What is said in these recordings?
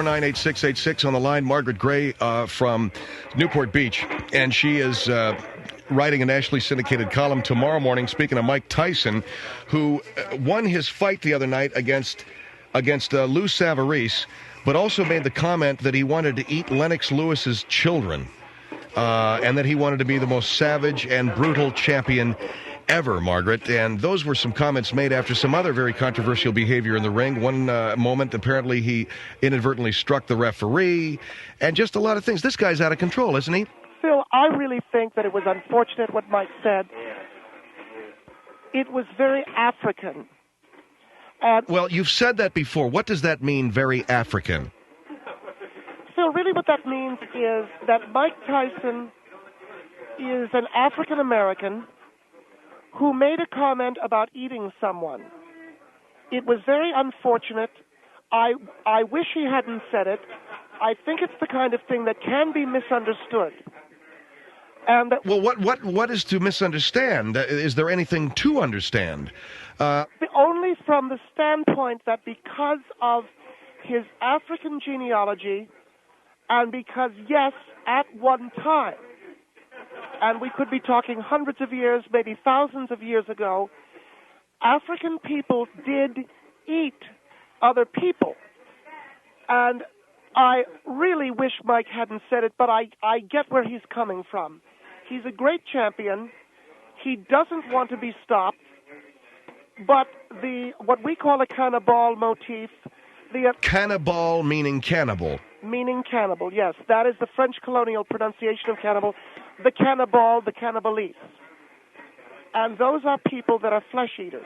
449-8686 on the line. Margaret Gray from Newport Beach, and she is writing a nationally syndicated column tomorrow morning, speaking of Mike Tyson, who won his fight the other night against Lou Savarese, but also made the comment that he wanted to eat Lennox Lewis's children, and that he wanted to be the most savage and brutal champion ever, Margaret. And those were some comments made after some other very controversial behavior in the ring. One moment, apparently, he inadvertently struck the referee, and just a lot of things. This guy's out of control, isn't he? Phil, I really think that it was unfortunate what Mike said. It was very African. Well, you've said that before. What does that mean, very African? Phil, really what that means is that Mike Tyson is an African-American who made a comment about eating someone. It was very unfortunate. I wish he hadn't said it. I think it's the kind of thing that can be misunderstood. And well, what is to misunderstand? Is there anything to understand? Only from the standpoint that because of his African genealogy, and because, yes, at one time, and we could be talking hundreds of years, maybe thousands of years ago, African people did eat other people. And I really wish Mike hadn't said it, but I get where he's coming from. He's a great champion. He doesn't want to be stopped. But what we call a cannibal motif... Cannibal meaning cannibal. Meaning cannibal, yes. That is the French colonial pronunciation of cannibal. The cannibal, the cannibales. And those are people that are flesh eaters.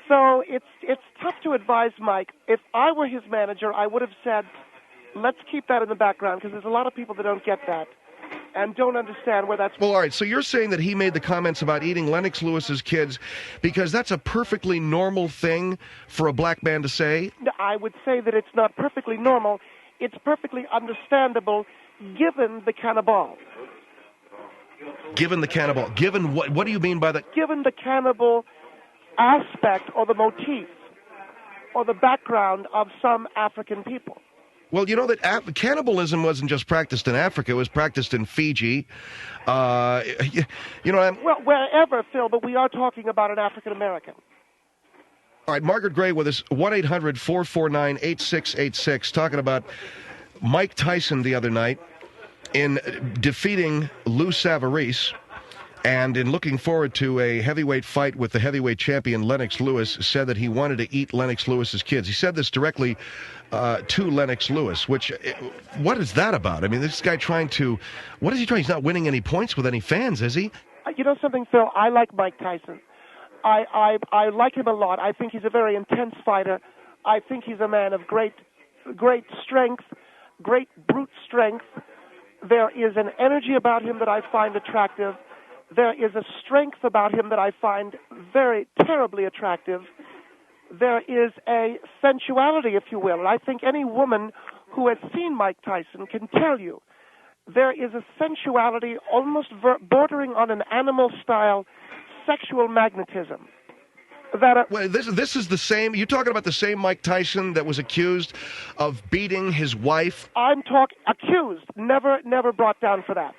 So it's tough to advise Mike. If I were his manager, I would have said, let's keep that in the background, because there's a lot of people that don't get that and don't understand where that's... Well, all right, so you're saying that he made the comments about eating Lennox Lewis's kids because that's a perfectly normal thing for a black man to say? I would say that it's not perfectly normal. It's perfectly understandable given the cannibal. Given the cannibal. Given what? What do you mean by that? Given the cannibal aspect or the motif or the background of some African people. Well, you know that cannibalism wasn't just practiced in Africa; it was practiced in Fiji. Well, wherever, Phil, but we are talking about an African American. All right, Margaret Gray with us, 1-800-449-8686, talking about Mike Tyson the other night in defeating Lou Savarese and in looking forward to a heavyweight fight with the heavyweight champion Lennox Lewis, said that he wanted to eat Lennox Lewis's kids. He said this directly to Lennox Lewis, which, what is that about? I mean, this guy what is he trying? He's not winning any points with any fans, is he? You know something, Phil? I like Mike Tyson. I like him a lot. I think he's a very intense fighter. I think he's a man of great strength, great brute strength. There is an energy about him that I find attractive. There is a strength about him that I find very terribly attractive. There is a sensuality, if you will. And I think any woman who has seen Mike Tyson can tell you there is a sensuality almost bordering on an animal-style sexual magnetism. Well, this is the same. You're talking about the same Mike Tyson that was accused of beating his wife? I'm talking accused, never brought down for that.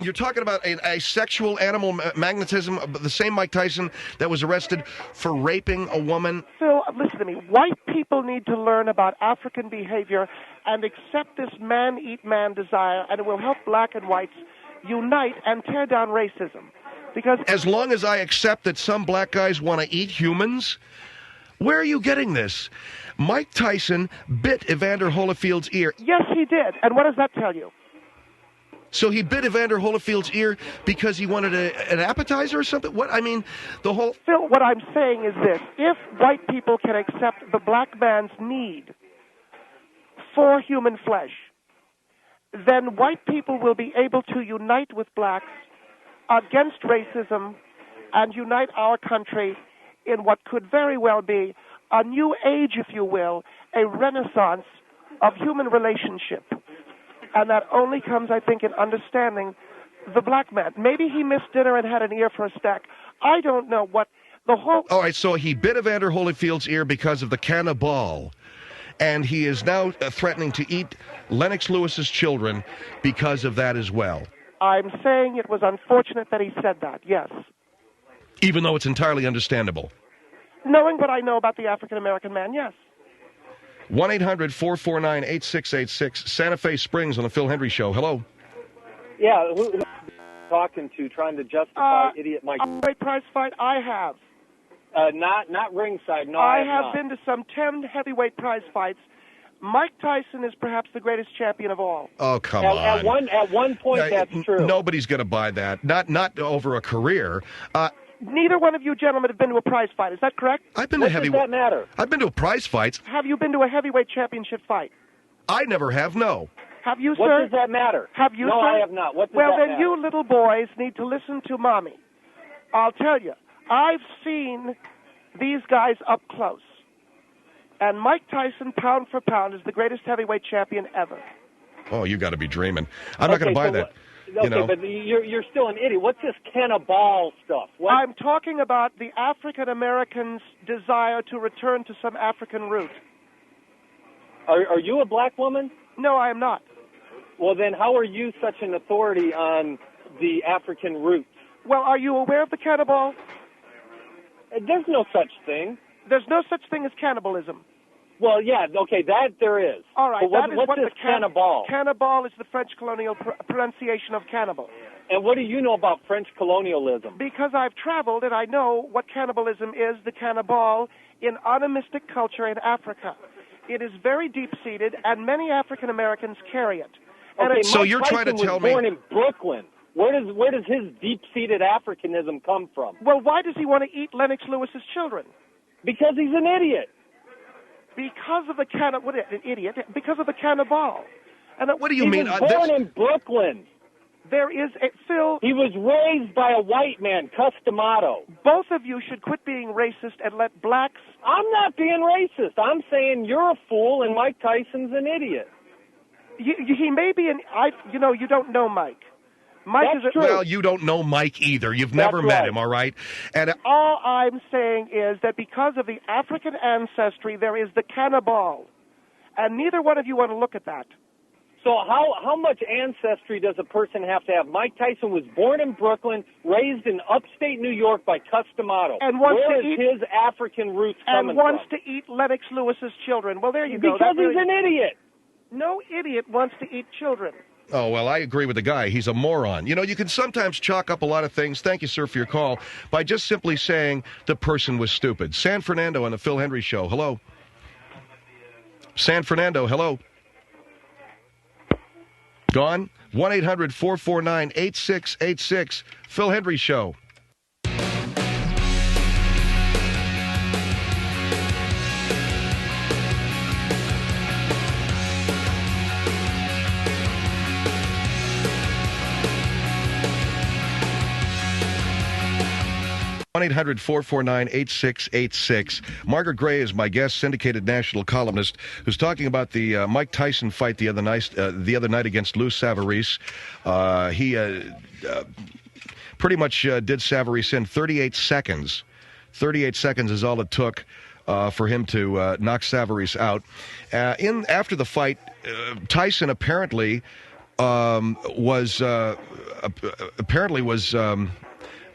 You're talking about a sexual animal magnetism, the same Mike Tyson that was arrested for raping a woman? Phil, listen to me. White people need to learn about African behavior and accept this man-eat-man desire, and it will help black and whites unite and tear down racism. Because as long as I accept that some black guys want to eat humans? Where are you getting this? Mike Tyson bit Evander Holyfield's ear. Yes, he did. And what does that tell you? So he bit Evander Holyfield's ear because he wanted an appetizer or something? What? I mean, the whole... Phil, what I'm saying is this. If white people can accept the black man's need for human flesh, then white people will be able to unite with blacks against racism and unite our country in what could very well be a new age, if you will, a renaissance of human relationship. And that only comes, I think, in understanding the black man. Maybe he missed dinner and had an ear for a stack. I don't know what the whole... All right, so he bit Evander Holyfield's ear because of the cannibal. and he is now threatening to eat Lennox Lewis's children because of that as well. I'm saying it was unfortunate that he said that, yes. Even though it's entirely understandable. Knowing what I know about the African-American man, yes. 1-800-449-8686, Santa Fe Springs on the Phil Hendrie Show. Hello. Yeah, who talking to, trying to justify idiot Mike? Great prize fight, I have. Not ringside, no, I have have not. been to some 10 heavyweight prize fights. Mike Tyson is perhaps the greatest champion of all. Oh, come on. At one point, that's true. Nobody's going to buy that. Not over a career. Neither one of you gentlemen have been to a prize fight. Is that correct? I've been What to heavyweight. does that matter? I've been to prize fights. Have you been to a heavyweight championship fight? I never have. No. Have you, What sir? does that matter? Have you, no, sir? I have not. What does well, that then matter? you little boys need to listen to Mommy. I'll tell you, I've seen these guys up close. And Mike Tyson, pound for pound, is the greatest heavyweight champion ever. Oh, you got to be dreaming. I'm not going to buy that. Okay, but you're still an idiot. What's this cannibal stuff? What? I'm talking about the African Americans' desire to return to some African root. Are you a black woman? No, I am not. Well, then how are you such an authority on the African roots? Well, are you aware of the cannibal? There's no such thing. There's no such thing as cannibalism. Well, yeah, okay, that there is. All right, but that is what's what this the cannibal? Cannibal is the French colonial pronunciation of cannibal. And what do you know about French colonialism? Because I've traveled and I know what cannibalism is, the cannibal, in animistic culture in Africa. It is very deep-seated, and many African Americans carry it. And Okay, So Mike you're trying to Tyson tell was me- born in Brooklyn. Where does his deep-seated Africanism come from? Well, why does he want to eat Lennox Lewis's children? Because he's an idiot. Because of the an idiot. Because of the cannibal. And What do you He mean? was born in Brooklyn. there is a Phil. He was raised by a white man, Customato. Both of you should quit being racist and let blacks. I'm not being racist. I'm saying you're a fool and Mike Tyson's an idiot. He may be an. You don't know Mike. Mike That's is a, true. Well, you don't know Mike either. You've never That's met right. him, all right? And All I'm saying is that because of the African ancestry, there is the cannibal, and neither one of you want to look at that. So how much ancestry does a person have to have? Mike Tyson was born in Brooklyn, raised in upstate New York by Customato. And wants Where to is eat- his African roots coming And wants from? to eat Lennox Lewis's children. Well, there you go. Because That really- he's an idiot. No idiot wants to eat children. oh, well, I agree with the guy. He's a moron. You can sometimes chalk up a lot of things, thank you, sir, for your call, by just simply saying the person was stupid. San Fernando on the Phil Hendrie Show. Hello. San Fernando, hello. Gone? 1-800-449-8686. Phil Hendrie Show. One 1-800-449-8686. Margaret Gray is my guest, syndicated national columnist, who's talking about the Mike Tyson fight the other night against Lou Savarese. He pretty much did Savarese in 38 seconds. 38 seconds is all it took for him to knock Savarese out. After the fight, Tyson apparently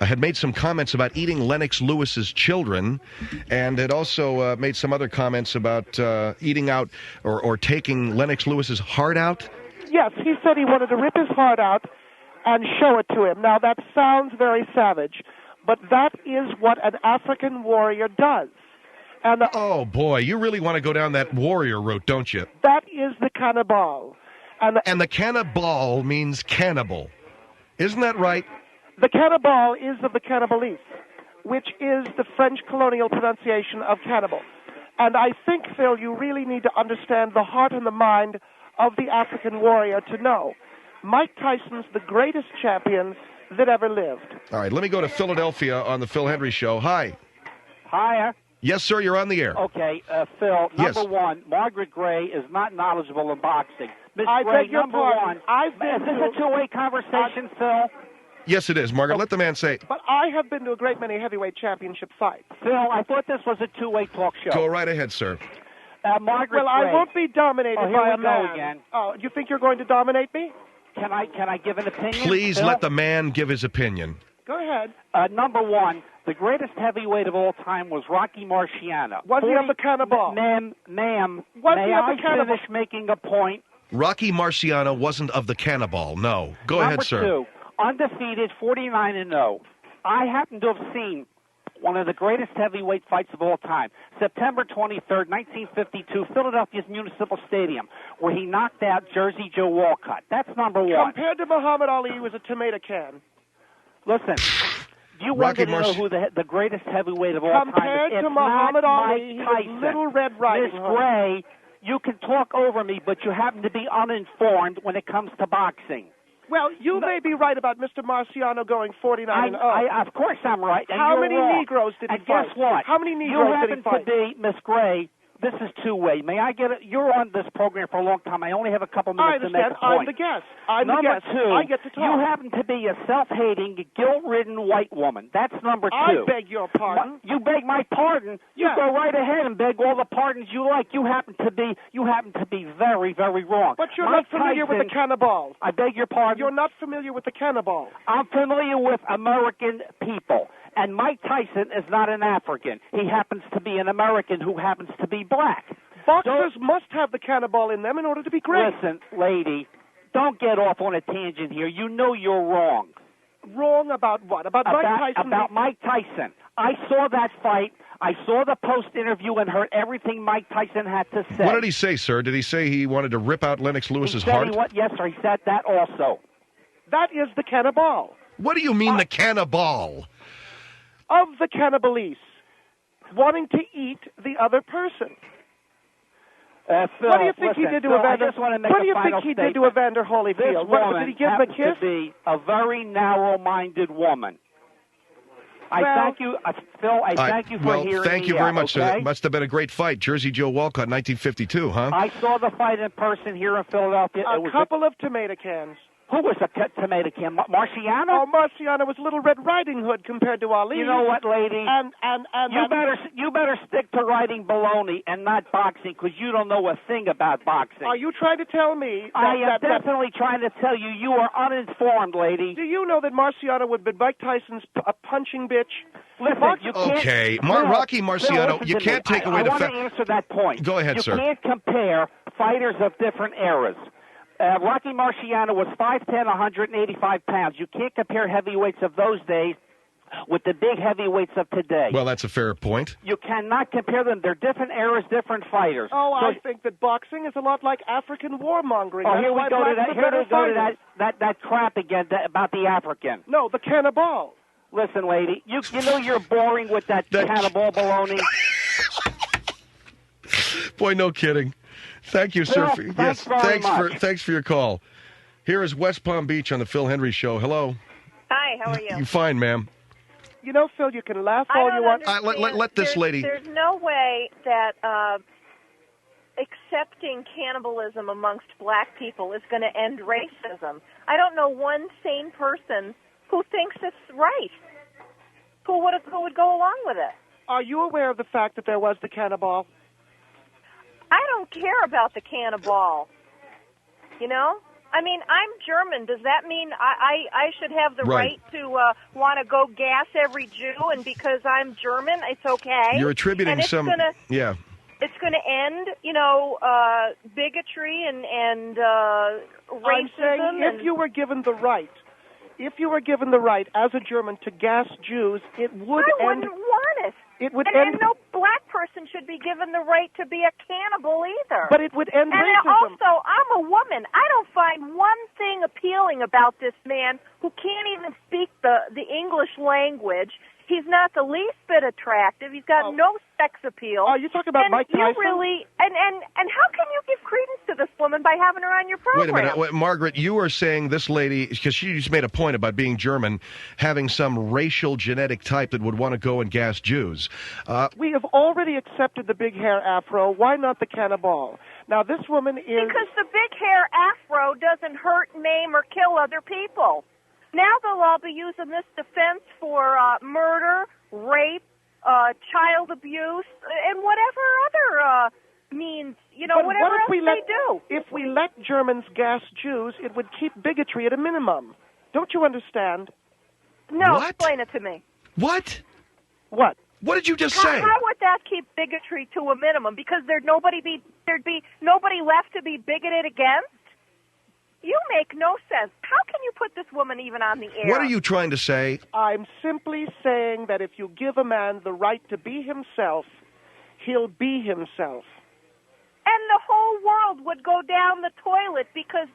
had made some comments about eating Lennox Lewis's children, and had also made some other comments about eating out or taking Lennox Lewis's heart out. Yes, he said he wanted to rip his heart out and show it to him. Now, that sounds very savage, but that is what an African warrior does. And Oh, boy, you really want to go down that warrior route, don't you? that is the cannibal. And the cannibal means cannibal. Isn't that right? The cannibal is of the cannibalese, which is the French colonial pronunciation of cannibal. And I think, Phil, you really need to understand the heart and the mind of the African warrior to know Mike Tyson's the greatest champion that ever lived. All right, let me go to Philadelphia on the Phil Hendrie Show. Hi. Hiya. Yes, sir, you're on the air. Okay, Phil, Yes. number one, Margaret Gray is not knowledgeable in boxing. Miss I Gray, beg your number pardon. one. I've been Is this to- a two-way conversation, Phil? Yes, it is, Margaret. Let the man say. But I have been to a great many heavyweight championship fights. Phil, I thought this was a two-way talk show. Go right ahead, sir. Margaret Well, I Gray. won't be dominated here by a we man. go again. Oh, you think you're going to dominate me? Can I give an opinion? Please Phil? let the man give his opinion. Go ahead. Number one, the greatest heavyweight of all time was Rocky Marciano. Was he of the cannibal? Ma'am, Was may he of I the cannibal? finish making a point? Rocky Marciano wasn't of the cannibal. No. Go ahead, sir. Number two, undefeated, 49-0. I happen to have seen one of the greatest heavyweight fights of all time, September 23rd, 1952, Philadelphia's Municipal Stadium, where he knocked out Jersey Joe Walcott. That's number one. Compared to Muhammad Ali, he was a tomato can. Listen, you wanted to know who the greatest heavyweight of all time is. Compared to Muhammad Ali, Mike he Tyson. was Little Red Riding Miss Hood. Gray, you can talk over me, but you happen to be uninformed when it comes to boxing. Well, you may be right about Mr. Marciano going 49-0. Of course I'm right. And How you're many wrong. Negroes did he and fight? guess what? How many Negroes did he fight? You happen to be, Miss Gray, this is two-way. May I get it? You're on this program for a long time. I only have a couple minutes to make a point. I'm the guest. Number two, I get to talk. you happen to be a self-hating, guilt-ridden white woman. That's number two. I beg your pardon. You beg my pardon? You Yes. go right ahead and beg all the pardons you like. You happen to be very, very wrong. But you're Mike not familiar with Tyson, the cannibal. I beg your pardon? You're not familiar with the cannibal. I'm familiar with American people. And Mike Tyson is not an African. He happens to be an American who happens to be black. Boxers must have the cannibal in them in order to be great. Listen, lady, don't get off on a tangent here. You know you're wrong. Wrong about what? About Mike Tyson? About Mike Tyson. I saw that fight. I saw the post-interview and heard everything Mike Tyson had to say. What did he say, sir? Did he say he wanted to rip out Lennox Lewis's He said heart? Yes, sir. He said that also. That is the cannibal. What do you mean, the cannibal? Of the cannibalice. Wanting to eat the other person. Phil, What do you think he did to Evander? I just want to make What do you a think final he statement. did to Evander This Holyfield? woman Did he give him a happens kiss? to be a very narrow-minded woman. I thank you, Phil. I thank you for hearing thank you me very out, much. okay? It must have been a great fight. Jersey Joe Walcott, 1952, huh? I saw the fight in person here in Philadelphia. A couple of tomato cans. Who was a tomato can? Marciano? Oh, Marciano was Little Red Riding Hood compared to Ali. You know what, lady? And you better stick to writing baloney and not boxing, because you don't know a thing about boxing. Are you trying to tell me that, I am definitely trying to tell you you are uninformed, lady. Do you know that Marciano would be Mike Tyson's a punching bitch? Listen, you can't... Okay, Phil, Rocky Marciano, Phil, you listen to can't me. take away I the want fact... to answer that point. Go ahead, sir. You can't compare fighters of different eras. Rocky Marciano was 5'10", 185 pounds. You can't compare heavyweights of those days with the big heavyweights of today. Well, that's a fair point. You cannot compare them. They're different eras, different fighters. Oh, I think that boxing is a lot like African warmongering. Oh, That's here we why go to blacks that. are Here better we go to fighters. that crap again about the African. No, the cannibal. Listen, lady, you know you're boring with that cannibal baloney. Boy, no kidding. Thank you, sir. Phil, thanks very much. Thanks for your call. Here is West Palm Beach on the Phil Hendrie Show. Hello. Hi, how are you? You fine, ma'am? You know, Phil, you can laugh all you want. Let this lady... There's no way that accepting cannibalism amongst black people is going to end racism. I don't know one sane person who thinks it's right, who would go along with it. Are you aware of the fact that there was the cannibal? I don't care about the cannibal. You know? I mean, I'm German. Does that mean I should have the right to want to go gas every Jew, and because I'm German, it's okay? You're attributing and it's some... Yeah. It's going to end, bigotry and racism. I'm saying if you were given the right, as a German to gas Jews, it would I end... wouldn't want it. It would and no black person should be given the right to be a cannibal either. But it would end and racism. Also, I'm a woman. I don't find one thing appealing about this man who can't even speak the English language. He's not the least bit attractive. He's got no sex appeal. Oh, you talking about Mike Tyson? You really and how can you give credence to this woman by having her on your program? Wait a minute. Margaret, you are saying this lady, because she just made a point about being German, having some racial genetic type that would want to go and gas Jews. We have already accepted the big hair afro. Why not the cannibal? Now, this woman is... Because the big hair afro doesn't hurt, maim, or kill other people. Now they'll all be using this defense for murder, rape, child abuse, and whatever other means, But whatever what if else we they do. If we let Germans gas Jews, it would keep bigotry at a minimum. Don't you understand? No, What? explain it to me. What? What? What did you just How, say? how would that keep bigotry to a minimum? Because there'd be nobody left to be bigoted against? You make no sense. How can you put this woman even on the air? What are you trying to say? I'm simply saying that if you give a man the right to be himself, he'll be himself. And the whole world would go down the toilet because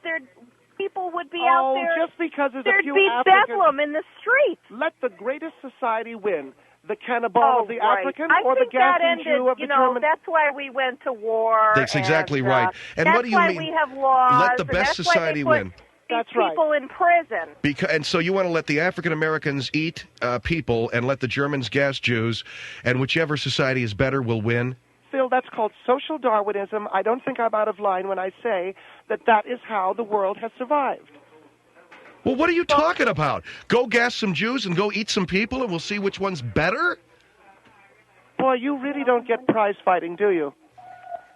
people would be out there. Just because there's there'd a few be Africans. bedlam in the streets. Let the greatest society win. The cannibal of the right. African I or the think that gassing ended, Jew of the German? That's why we went to war. That's exactly right. And that's what do you why mean? we have laws. Let the and best that's why society they put win. These That's right. people in prison. And so you want to let the African Americans eat people and let the Germans gas Jews, and whichever society is better will win? Phil, that's called social Darwinism. I don't think I'm out of line when I say that is how the world has survived. Well, what are you talking about? Go gas some Jews and go eat some people, and we'll see which one's better? Boy, you really don't get prize fighting, do you?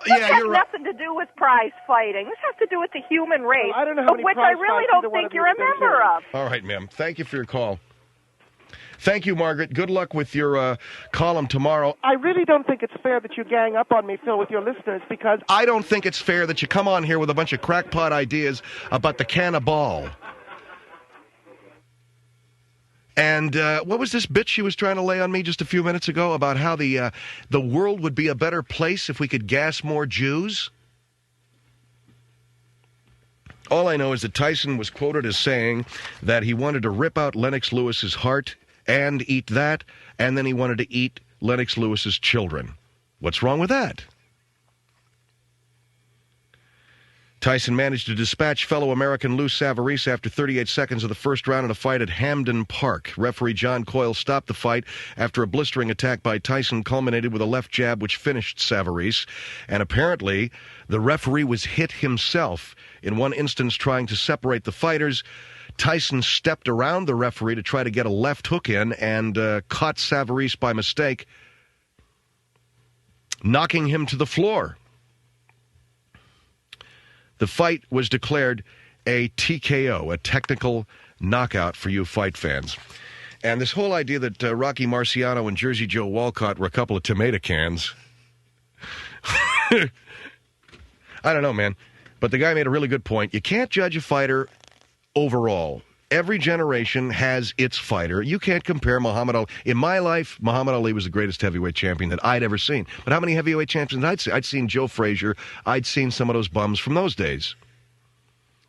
This Yeah, has you're right. nothing to do with prize fighting. This has to do with the human race, Well, I don't know how of many which I prize really fights either don't one think of you you're a have been member to. of. All right, ma'am. Thank you for your call. Thank you, Margaret. Good luck with your column tomorrow. I really don't think it's fair that you gang up on me, Phil, with your listeners, because I don't think it's fair that you come on here with a bunch of crackpot ideas about the cannibal. And what was this bitch she was trying to lay on me just a few minutes ago about how the world would be a better place if we could gas more Jews? All I know is that Tyson was quoted as saying that he wanted to rip out Lennox Lewis's heart and eat that, and then he wanted to eat Lennox Lewis's children. What's wrong with that? Tyson managed to dispatch fellow American Lou Savarese after 38 seconds of the first round in a fight at Hampden Park. Referee John Coyle stopped the fight after a blistering attack by Tyson culminated with a left jab which finished Savarese. And apparently, the referee was hit himself. In one instance, trying to separate the fighters, Tyson stepped around the referee to try to get a left hook in and caught Savarese by mistake, knocking him to the floor. The fight was declared a TKO, a technical knockout for you fight fans. And this whole idea that Rocky Marciano and Jersey Joe Walcott were a couple of tomato cans. I don't know, man. But the guy made a really good point. You can't judge a fighter overall. Every generation has its fighter. You can't compare Muhammad Ali. In my life, Muhammad Ali was the greatest heavyweight champion that I'd ever seen. But how many heavyweight champions I'd seen? I'd seen Joe Frazier. I'd seen some of those bums from those days.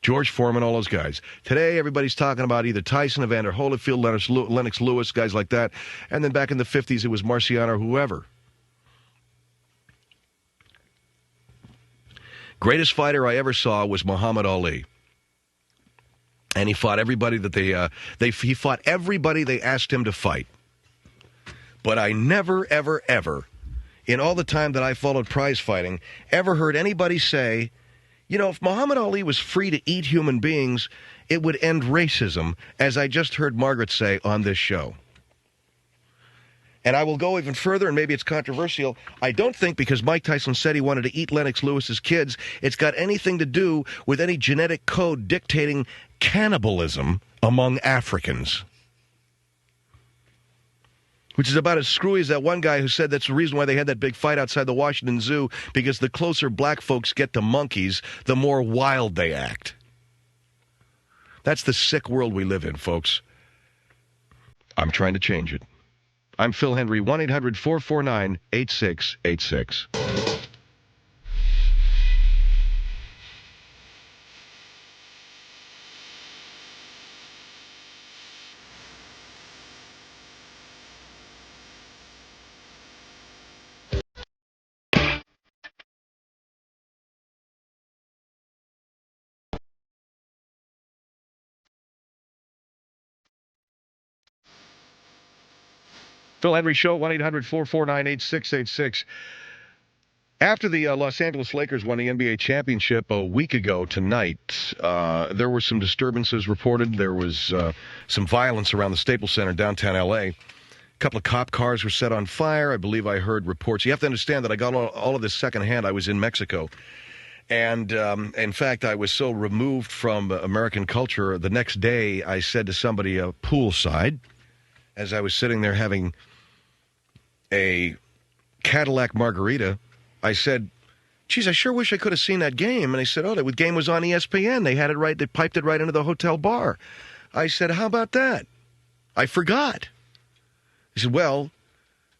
George Foreman, all those guys. Today, everybody's talking about either Tyson, Evander Holyfield, Lennox Lewis, guys like that. And then back in the 50s, it was Marciano or whoever. Greatest fighter I ever saw was Muhammad Ali. And he fought everybody that he fought everybody they asked him to fight. But I never, ever, ever, in all the time that I followed prize fighting, ever heard anybody say, you know, if Muhammad Ali was free to eat human beings, it would end racism, as I just heard Margaret say on this show. And I will go even further, and maybe it's controversial. I don't think because Mike Tyson said he wanted to eat Lennox Lewis's kids, it's got anything to do with any genetic code dictating cannibalism among Africans. Which is about as screwy as that one guy who said that's the reason why they had that big fight outside the Washington Zoo, because the closer black folks get to monkeys, the more wild they act. That's the sick world we live in, folks. I'm trying to change it. I'm Phil Hendrie, 1-800-449-8686. Phil Hendrie Show, 1-800-449-8686. After the Los Angeles Lakers won the NBA championship a week ago tonight, there were some disturbances reported. There was some violence around the Staples Center, downtown L.A. couple of cop cars were set on fire. I believe I heard reports. You have to understand that I got all of this secondhand. I was in Mexico. And, in fact, I was so removed from American culture, the next day I said to somebody poolside, as I was sitting there having a Cadillac margarita, I said, geez, I sure wish I could have seen that game. And they said, oh, the game was on ESPN. They had it right. They piped it right into the hotel bar. I said, how about that? I forgot. He said, well,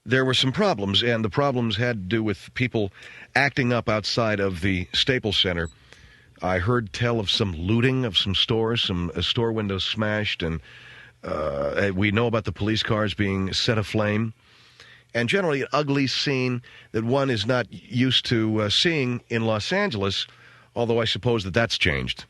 there were some problems, and the problems had to do with people acting up outside of the Staples Center. I heard tell of some looting of some stores, some store windows smashed, and we know about the police cars being set aflame. And generally an ugly scene that one is not used to seeing in Los Angeles, although I suppose that's changed.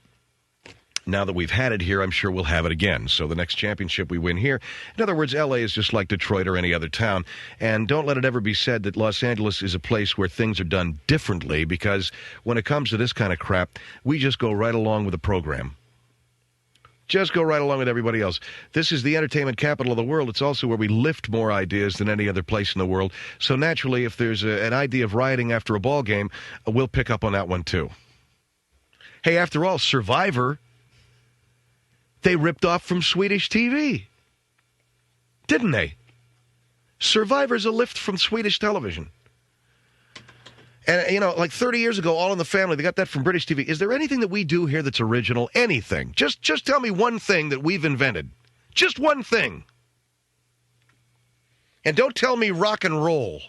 Now that we've had it here, I'm sure we'll have it again. So the next championship we win here. In other words, L.A. is just like Detroit or any other town. And don't let it ever be said that Los Angeles is a place where things are done differently, because when it comes to this kind of crap, we just go right along with the program. Just go right along with everybody else. This is the entertainment capital of the world. It's also where we lift more ideas than any other place in the world. So naturally, if there's an idea of rioting after a ball game, we'll pick up on that one too. Hey, after all, Survivor, they ripped off from Swedish TV. Didn't they? Survivor's a lift from Swedish television. And, like 30 years ago, All in the Family, they got that from British TV. Is there anything that we do here that's original? Anything. Just tell me one thing that we've invented. Just one thing. And don't tell me rock and roll.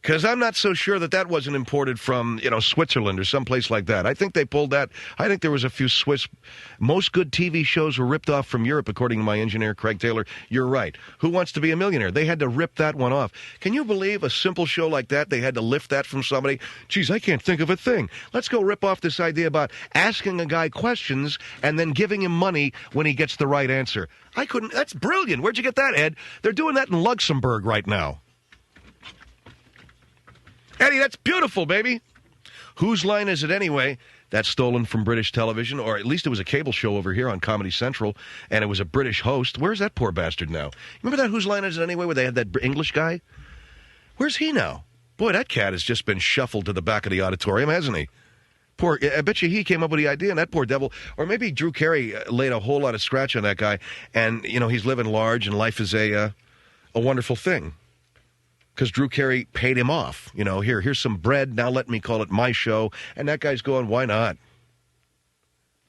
Because I'm not so sure that wasn't imported from, Switzerland or someplace like that. I think they pulled that. I think there was a few Swiss. Most good TV shows were ripped off from Europe, according to my engineer, Craig Taylor. You're right. Who Wants to Be a Millionaire? They had to rip that one off. Can you believe a simple show like that? They had to lift that from somebody. Geez, I can't think of a thing. Let's go rip off this idea about asking a guy questions and then giving him money when he gets the right answer. I couldn't. That's brilliant. Where'd you get that, Ed? They're doing that in Luxembourg right now. Eddie, that's beautiful, baby. Whose line is it anyway? That's stolen from British television, or at least it was a cable show over here on Comedy Central, and it was a British host. Where's that poor bastard now? Remember that Whose Line Is It Anyway, where they had that English guy? Where's he now? Boy, that cat has just been shuffled to the back of the auditorium, hasn't he? Poor, I bet you he came up with the idea, and that poor devil, or maybe Drew Carey laid a whole lot of scratch on that guy, and, he's living large, and life is a wonderful thing. Because Drew Carey paid him off. Here's some bread. Now let me call it my show. And that guy's going, why not?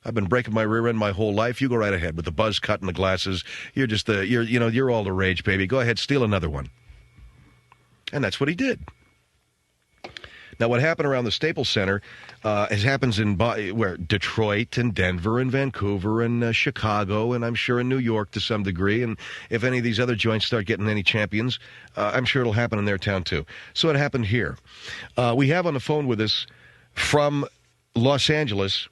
I've been breaking my rear end my whole life. You go right ahead with the buzz cut and the glasses. You're just you're all the rage, baby. Go ahead, steal another one. And that's what he did. Now, what happened around the Staples Center happens in Detroit and Denver and Vancouver and Chicago, and I'm sure in New York to some degree. And if any of these other joints start getting any champions, I'm sure it'll happen in their town too. So it happened here. We have on the phone with us from Los Angeles.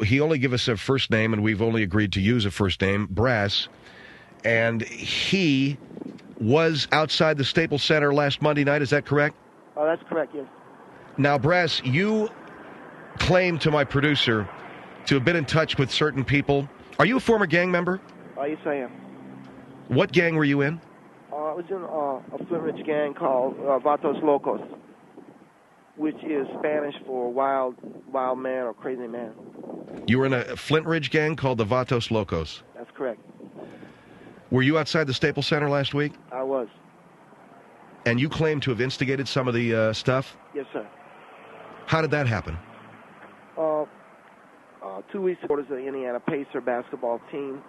He only gave us a first name, and we've only agreed to use a first name, Brass. And he was outside the Staples Center last Monday night. Is that correct? Oh, that's correct, yes. Now, Brass, you claim to my producer to have been in touch with certain people. Are you a former gang member? Yes, I am. What gang were you in? I was in a Flint Ridge gang called Vatos Locos, which is Spanish for wild man or crazy man. You were in a Flint Ridge gang called the Vatos Locos? That's correct. Were you outside the Staples Center last week? I was. And you claim to have instigated some of the stuff? Yes, sir. How did that happen? 2 weeks ago, there's the Indiana Pacer basketball team,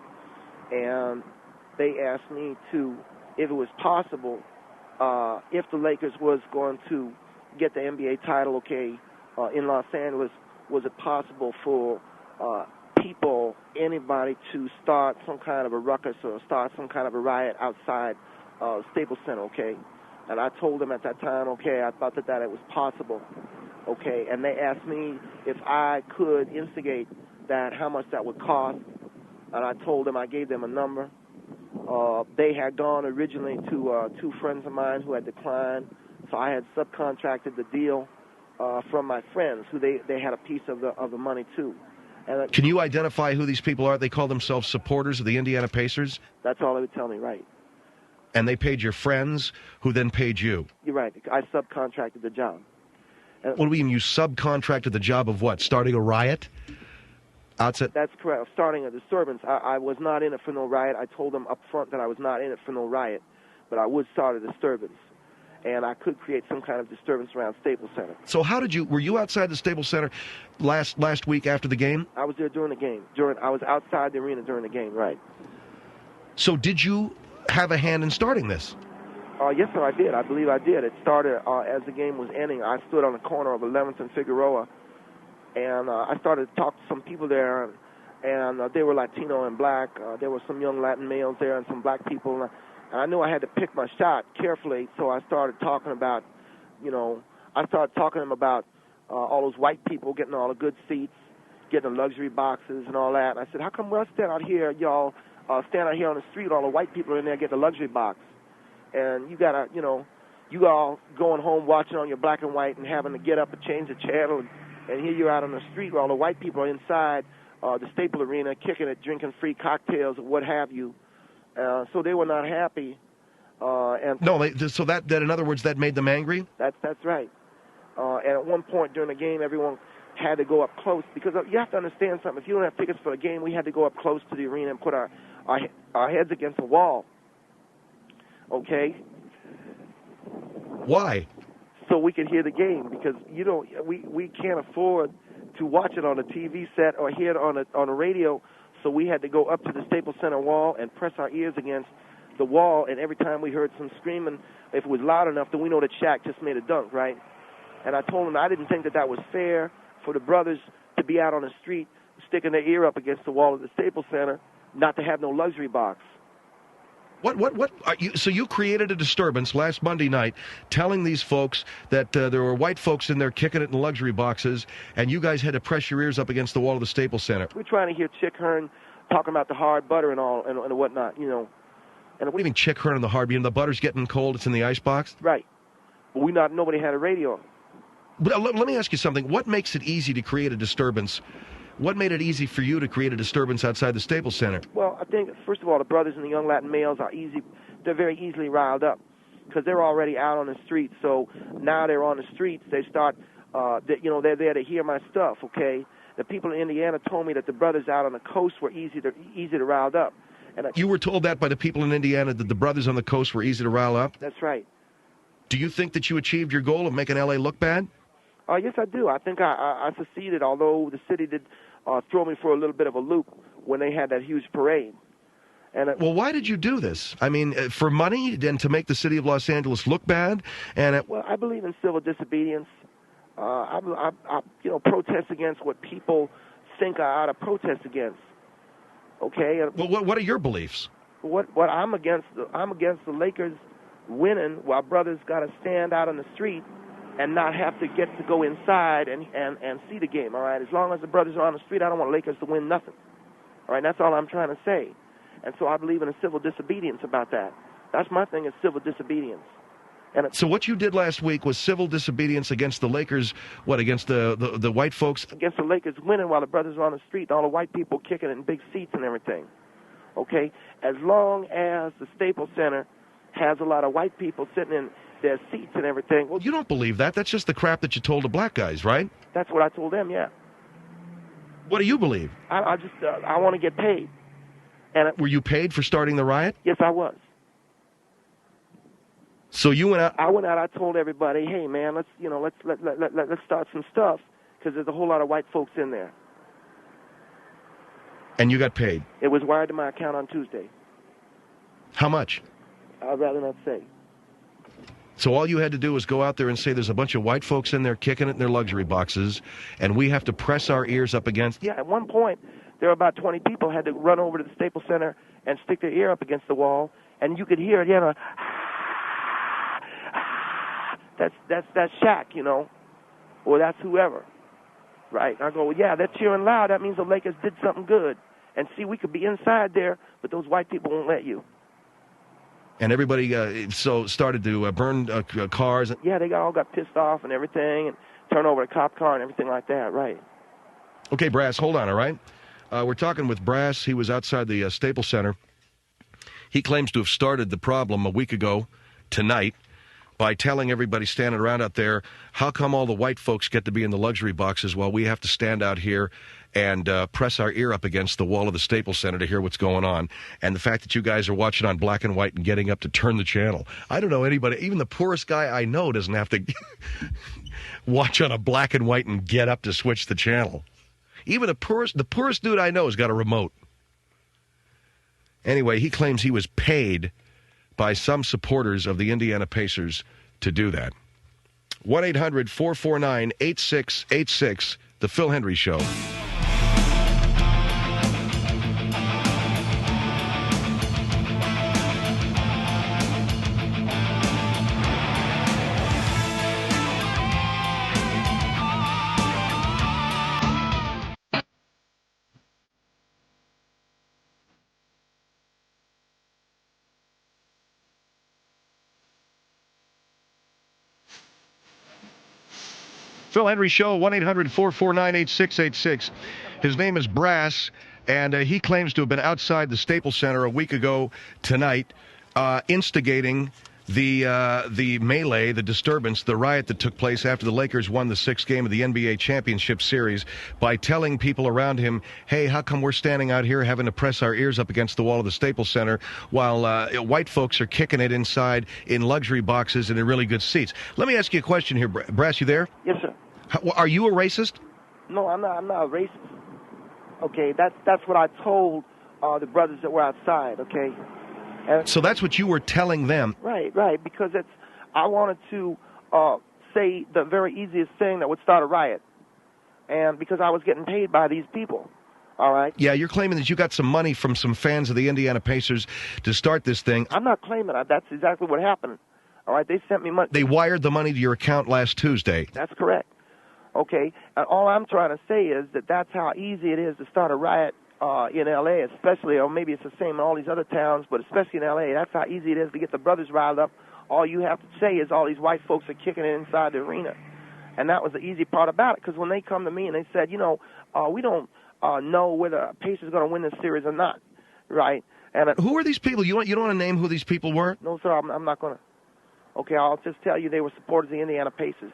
and they asked me if it was possible, if the Lakers was going to get the NBA title, in Los Angeles, was it possible for anybody to start some kind of a ruckus or start some kind of a riot outside Staples Center, okay? And I told them at that time, okay, I thought that it was possible, okay? And they asked me if I could instigate that, how much that would cost. And I told them, I gave them a number. They had gone originally to 2 friends of mine who had declined. So I had subcontracted the deal from my friends who they had a piece of the money too. And Can you identify who these people are? They call themselves supporters of the Indiana Pacers? that's all they would tell me, right. And they paid your friends, who then paid you? You're right. I subcontracted the job. What do you mean you subcontracted the job of what? Starting a riot? Outside? That's correct. Starting a disturbance. I was not in it for no riot. I told them up front that I was not in it for no riot, but I would start a disturbance. And I could create some kind of disturbance around Staples Center. So were you outside the Staples Center last week after the game? I was there during the game. I was outside the arena during the game, right. So did you have a hand in starting this? Yes, sir, I did. I believe I did. It started as the game was ending. I stood on the corner of 11th and Figueroa, and I started to talk to some people there, and they were Latino and black. There were some young Latin males there and some black people, and I knew I had to pick my shot carefully, so I started talking about, to them about all those white people getting all the good seats, getting the luxury boxes and all that. And I said, how come we'll stand out here, y'all, stand out here on the street, all the white people are in there getting the luxury box? And you all going home watching on your black and white and having to get up and change the channel, and here you're out on the street where all the white people are inside the Staples Arena kicking it, drinking free cocktails or what have you. So they were not happy. So that in other words, that made them angry? That's right. And at one point during the game, everyone had to go up close because you have to understand something. If you don't have tickets for the game, we had to go up close to the arena and put our heads against the wall. Okay? Why? So we could hear the game because we can't afford to watch it on a TV set or hear it on a radio. So we had to go up to the Staples Center wall and press our ears against the wall. And every time we heard some screaming, if it was loud enough, then we know that Shaq just made a dunk, right? And I told him I didn't think that was fair for the brothers to be out on the street sticking their ear up against the wall of the Staples Center, not to have no luxury box. What so you created a disturbance last Monday night telling these folks that there were white folks in there kicking it in luxury boxes, and you guys had to press your ears up against the wall of the Staples Center. We're trying to hear Chick Hearn talking about the hard butter and all and whatnot, And what do you mean Chick Hearn and the hard? The butter's getting cold, it's in the icebox? Right. But nobody had a radio. But let me ask you something. What makes it easy to create a disturbance? What made it easy for you to create a disturbance outside the Staples Center? Well, I think, first of all, the brothers and the young Latin males they're very easily riled up because they're already out on the streets. So now they're on the streets. They start, they're there to hear my stuff, okay? The people in Indiana told me that the brothers out on the coast were easy to rile up. You were told that by the people in Indiana, that the brothers on the coast were easy to rile up? That's right. Do you think that you achieved your goal of making L.A. look bad? Yes, I do. I think I succeeded, although the city did throw me for a little bit of a loop when they had that huge parade. Well, why did you do this? I mean, for money and to make the city of Los Angeles look bad? Well, I believe in civil disobedience. I protest against what people think I ought to protest against. Okay. Well, what are your beliefs? What I'm against the Lakers winning while brothers got to stand out on the street and not have to get to go inside and see the game, all right? As long as the brothers are on the street, I don't want Lakers to win nothing. All right, that's all I'm trying to say. And so I believe in a civil disobedience about that. That's my thing, is civil disobedience. So what you did last week was civil disobedience against the Lakers, against the white folks? Against the Lakers winning while the brothers are on the street, all the white people kicking in big seats and everything. Okay? As long as the Staples Center has a lot of white people sitting in their seats and everything. Well, you don't believe that. That's just the crap that you told the black guys, right? That's what I told them, yeah. What do you believe? I just want to get paid. And were you paid for starting the riot? Yes, I was. So you went out? I went out. I told everybody, "Hey, man, let's start some stuff because there's a whole lot of white folks in there." And you got paid? It was wired to my account on Tuesday. How much? I'd rather not say. So all you had to do was go out there and say there's a bunch of white folks in there kicking it in their luxury boxes, and we have to press our ears up against... Yeah, at one point, there were about 20 people had to run over to the Staples Center and stick their ear up against the wall, and you could hear it, that's Shaq, or that's whoever, right? And I go, well, yeah, they're cheering loud. That means the Lakers did something good. And see, we could be inside there, but those white people won't let you. And everybody started to burn cars. Yeah, they all got pissed off and everything, and turn over a cop car and everything like that, right? Okay, Brass, hold on, all right? We're talking with Brass. He was outside the Staples Center. He claims to have started the problem a week ago tonight by telling everybody standing around out there, how come all the white folks get to be in the luxury boxes while we have to stand out here and press our ear up against the wall of the Staples Center to hear what's going on? And the fact that you guys are watching on black and white and getting up to turn the channel. I don't know anybody, even the poorest guy I know doesn't have to watch on a black and white and get up to switch the channel. Even the poorest dude I know has got a remote. Anyway, he claims he was paid by some supporters of the Indiana Pacers to do that. 1-800-449-8686, The Phil Hendrie Show. Phil Hendrie Show, 1-800-449-8686. His name is Brass, and he claims to have been outside the Staples Center a week ago tonight, instigating the melee, the disturbance, the riot that took place after the Lakers won the 6th game of the NBA Championship Series by telling people around him, hey, how come we're standing out here having to press our ears up against the wall of the Staples Center while white folks are kicking it inside in luxury boxes and in really good seats? Let me ask you a question here, Brass, you there? Yes, sir. Are you a racist? No, I'm not a racist. Okay, that's what I told the brothers that were outside, okay? And so that's what you were telling them? Right, because I wanted to say the very easiest thing that would start a riot, and because I was getting paid by these people, all right? Yeah, you're claiming that you got some money from some fans of the Indiana Pacers to start this thing. I'm not claiming that. That's exactly what happened, all right? They sent me money. They wired the money to your account last Tuesday. That's correct. Okay, and all I'm trying to say is that that's how easy it is to start a riot in L.A., especially, or maybe it's the same in all these other towns, but especially in L.A., that's how easy it is to get the brothers riled up. All you have to say is all these white folks are kicking it inside the arena. And that was the easy part about it, because when they come to me and they said, we don't know whether Pacers are going to win this series or not, right? And who are these people? You don't want to name who these people were? No, sir, I'm not going to. Okay, I'll just tell you they were supporters of the Indiana Pacers.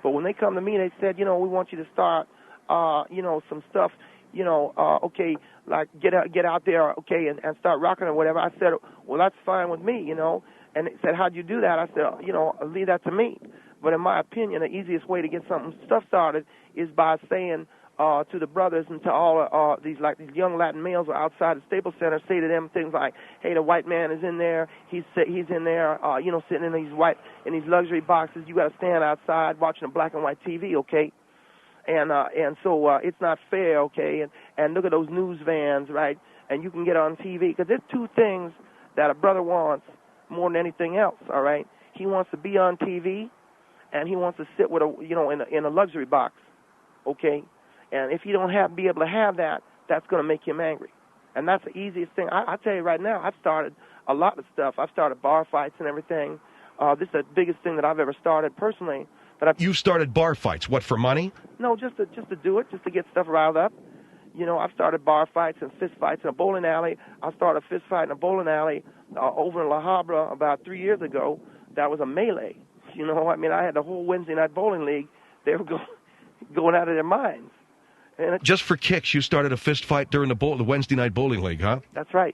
But when they come to me, they said, we want you to start, some stuff, okay, like get out there, okay, and start rocking or whatever. I said, well, that's fine with me, And they said, how'd you do that? I said, leave that to me. But in my opinion, the easiest way to get stuff started is by saying to the brothers and to all these young Latin males who are outside the Staples Center, say to them things like, hey, the white man is in there. He's in there, sitting in these luxury boxes. You got to stand outside watching a black and white TV, okay? And so it's not fair, okay? And look at those news vans, right? And you can get on TV, because there's two things that a brother wants more than anything else, all right? He wants to be on TV, and he wants to sit with in a luxury box, okay? And if you don't be able to have that, that's going to make him angry. And that's the easiest thing. I tell you right now, I've started a lot of stuff. I've started bar fights and everything. This is the biggest thing that I've ever started personally. You started bar fights. What, for money? No, just to do it, just to get stuff riled up. I've started bar fights and fist fights in a bowling alley. I started a fist fight in a bowling alley over in La Habra about 3 years ago. That was a melee. I had the whole Wednesday night bowling league. They were going out of their minds. And just for kicks, you started a fist fight during the Wednesday night bowling league, huh? That's right.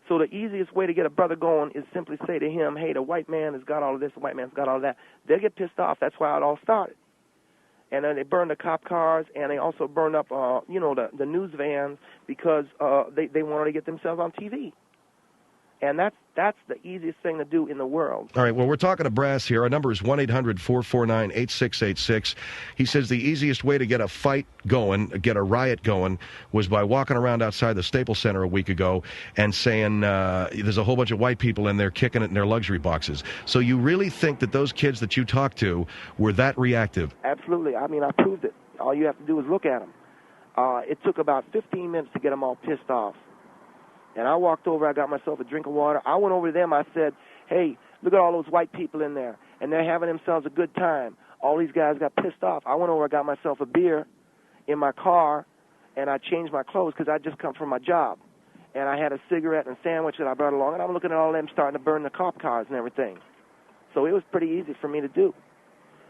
So the easiest way to get a brother going is simply say to him, hey, the white man has got all of this, the white man's got all of that. They'll get pissed off. That's why it all started. And then they burned the cop cars, and they also burned up, the news vans because they wanted to get themselves on TV. And that's the easiest thing to do in the world. All right, well, we're talking to Brass here. Our number is 1-800-449-8686. He says the easiest way to get a fight going, get a riot going, was by walking around outside the Staples Center a week ago and saying there's a whole bunch of white people in there kicking it in their luxury boxes. So you really think that those kids that you talked to were that reactive? Absolutely. I proved it. All you have to do is look at them. It took about 15 minutes to get them all pissed off. And I walked over, I got myself a drink of water. I went over to them, I said, hey, look at all those white people in there. And they're having themselves a good time. All these guys got pissed off. I went over, I got myself a beer, in my car, and I changed my clothes because I just come from my job. And I had a cigarette and a sandwich that I brought along, and I'm looking at all them starting to burn the cop cars and everything. So it was pretty easy for me to do.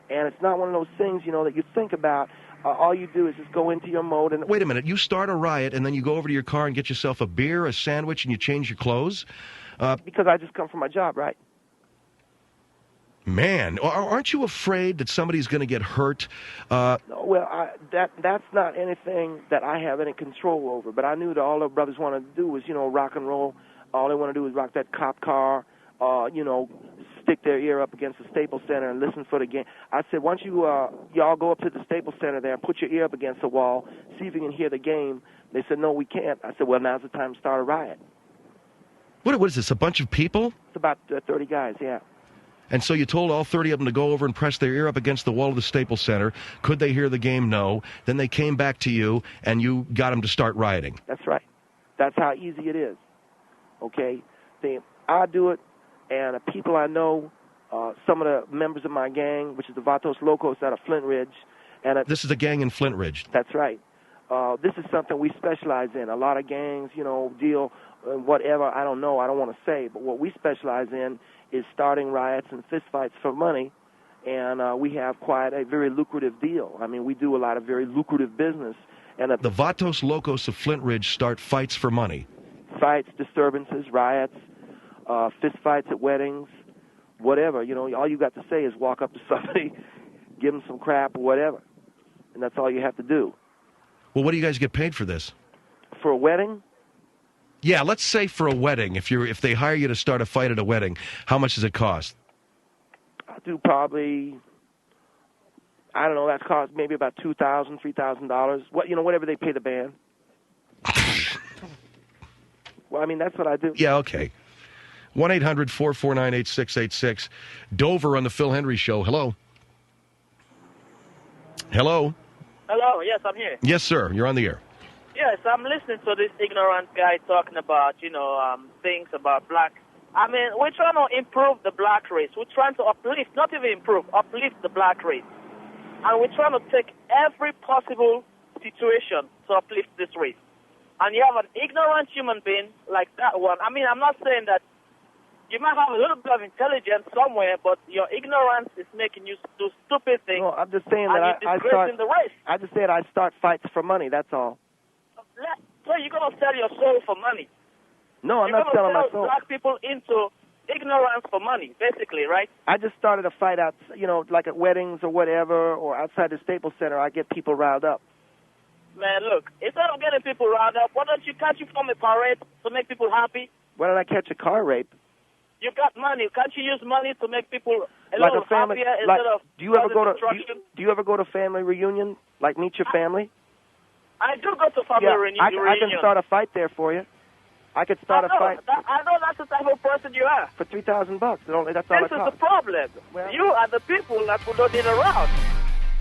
And it's not one of those things, you know, that you think about. All you do is just go into your mode. And wait a minute. You start a riot, and then you go over to your car and get yourself a beer, a sandwich, and you change your clothes? Because I just come from my job, right? Man, aren't you afraid that somebody's going to get hurt? No, well, that's not anything that I have any control over. But I knew that all the brothers wanted to do was, you know, rock and roll. All they want to do is rock that cop car, you know, stick their ear up against the Staples Center and listen for the game. I said, why don't you y'all go up to the Staples Center there and put your ear up against the wall, see if you can hear the game. They said, no, we can't. I said, well, now's the time to start a riot. What is this, a bunch of people? It's about 30 guys, yeah. And so you told all 30 of them to go over and press their ear up against the wall of the Staples Center. Could they hear the game? No. Then they came back to you, and you got them to start rioting. That's right. That's how easy it is. Okay? I do it, and the people I know, some of the members of my gang, which is the Vatos Locos out of Flint Ridge. This is a gang in Flint Ridge. That's right. This is something we specialize in. A lot of gangs, you know, deal whatever. I don't know. I don't want to say. But what we specialize in is starting riots and fistfights for money, and we have quite a very lucrative deal. I mean, we do a lot of very lucrative business. And the Vatos Locos of Flint Ridge start fights for money. Fights, disturbances, riots, fistfights at weddings, whatever. You know, all you got to say is walk up to somebody, give them some crap or whatever, and that's all you have to do. Well, what do you guys get paid for this? For a wedding? Yeah, let's say for a wedding. If they hire you to start a fight at a wedding, how much does it cost? I do probably, I don't know, that's cost maybe about $2,000, $3,000. What, you know, whatever they pay the band. Well, I mean, that's what I do. Yeah, okay. 1-800-449-8686. Dover on the Phil Hendrie Show. Hello. Hello. Hello, yes, I'm here. Yes, sir. You're on the air. Yes, I'm listening to this ignorant guy talking about, you know, things about black. I mean, we're trying to improve the black race. We're trying to uplift, not even improve, uplift the black race. And we're trying to take every possible situation to uplift this race. And you have an ignorant human being like that one. I mean, I'm not saying that you might have a little bit of intelligence somewhere, but your ignorance is making you do stupid things. No, I'm just saying that I start the race. I just said I start fights for money, that's all. So you're going to sell your soul for money? No, I'm not selling my soul. You're going to sell black people into ignorance for money, basically, right? I just started a fight out, you know, like at weddings or whatever, or outside the Staples Center. I get people riled up. Man, look, instead of getting people riled up, why don't you catch you from a parade to make people happy? Why did I catch a car rape? You got money. Can't you use money to make people a like little a family, happier like, instead of do you ever go to do you ever go to family reunion? Like meet your family? I do go to family reunion. I can start a fight there for you. I could start a fight. I know that's the type of person you are. For $3,000. That's all this it costs. This is the problem. Well, you are the people that will not need around.